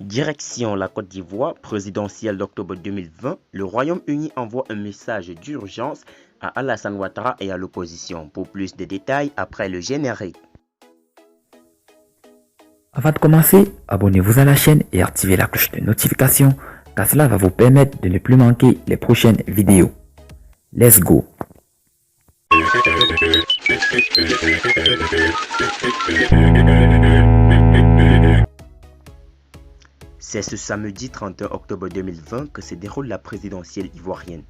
Direction la Côte d'Ivoire, présidentielle d'octobre 2020, le Royaume-Uni envoie un message d'urgence à Alassane Ouattara et à l'opposition. Pour plus de détails, après le générique. Avant de commencer, abonnez-vous à la chaîne et activez la cloche de notification car cela va vous permettre de ne plus manquer les prochaines vidéos. Let's go! C'est ce samedi 31 octobre 2020 que se déroule la présidentielle ivoirienne.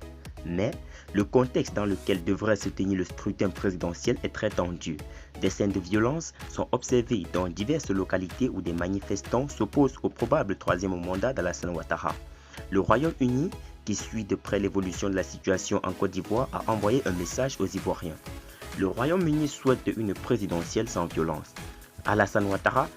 Mais le contexte dans lequel devrait se tenir le scrutin présidentiel est très tendu. Des scènes de violence sont observées dans diverses localités où des manifestants s'opposent au probable troisième mandat d'Alassane Ouattara. Le Royaume-Uni, qui suit de près l'évolution de la situation en Côte d'Ivoire, a envoyé un message aux Ivoiriens. Le Royaume-Uni souhaite une présidentielle sans violence. Alassane Ouattara,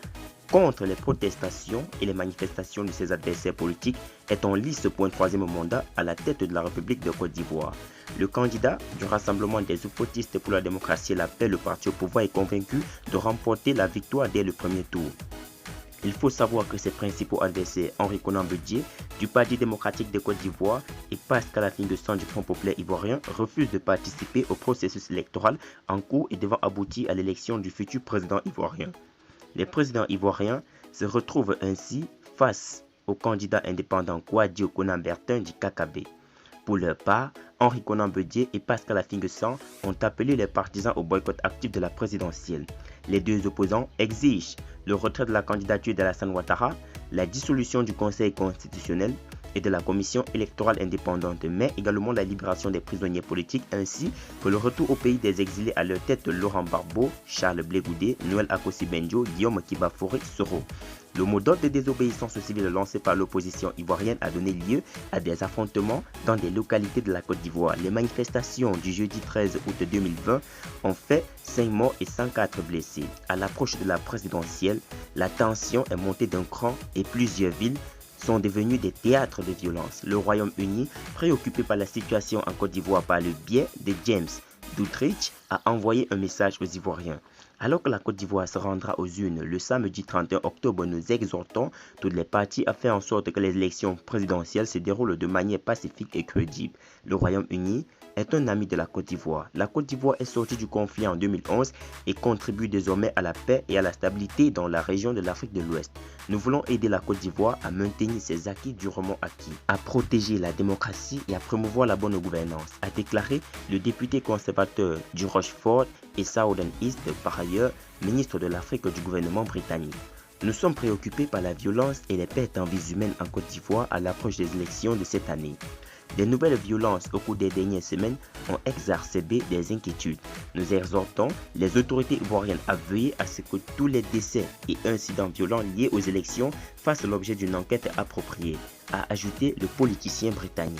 contre les protestations et les manifestations de ses adversaires politiques, est en lice pour un troisième mandat à la tête de la République de Côte d'Ivoire. Le candidat du Rassemblement des Ufotistes pour la démocratie et la paix, le parti au pouvoir, est convaincu de remporter la victoire dès le premier tour. Il faut savoir que ses principaux adversaires, Henri Konan Bédié du Parti démocratique de Côte d'Ivoire et Pascal Affinge du Front populaire ivoirien, refusent de participer au processus électoral en cours et devant aboutir à l'élection du futur président ivoirien. Les présidents ivoiriens se retrouvent ainsi face au candidat indépendant Kouadio Konan Bertin du KKB. Pour leur part, Henri Konan Bédié et Pascal Affinge ont appelé les partisans au boycott actif de la présidentielle. Les deux opposants exigent le retrait de la candidature d'Alassane Ouattara, la dissolution du Conseil constitutionnel et de la commission électorale indépendante, mais également la libération des prisonniers politiques ainsi que le retour au pays des exilés à leur tête de Laurent Gbagbo, Charles Blé Goudé, Noël Akossi-Benjo, Guillaume Kiba-Fauré, Soro. Le mot d'ordre de désobéissance civile lancé par l'opposition ivoirienne a donné lieu à des affrontements dans des localités de la Côte d'Ivoire. Les manifestations du jeudi 13 août 2020 ont fait 5 morts et 104 blessés. À l'approche de la présidentielle, la tension est montée d'un cran et plusieurs villes sont devenus des théâtres de violence. Le Royaume-Uni, préoccupé par la situation en Côte d'Ivoire par le biais de James Doutridge, a envoyé un message aux Ivoiriens. Alors que la Côte d'Ivoire se rendra aux urnes le samedi 31 octobre, nous exhortons toutes les parties à faire en sorte que les élections présidentielles se déroulent de manière pacifique et crédible. Le Royaume-Uni est un ami de la Côte d'Ivoire. La Côte d'Ivoire est sortie du conflit en 2011 et contribue désormais à la paix et à la stabilité dans la région de l'Afrique de l'Ouest. Nous voulons aider la Côte d'Ivoire à maintenir ses acquis durement acquis, à protéger la démocratie et à promouvoir la bonne gouvernance, a déclaré le député conservateur du Rochefort et Southern East, par ailleurs ministre de l'Afrique du gouvernement britannique. Nous sommes préoccupés par la violence et les pertes en vies humaines en Côte d'Ivoire à l'approche des élections de cette année. Des nouvelles violences au cours des dernières semaines ont exacerbé des inquiétudes. Nous exhortons les autorités ivoiriennes à veiller à ce que tous les décès et incidents violents liés aux élections fassent l'objet d'une enquête appropriée, a ajouté le politicien britannique.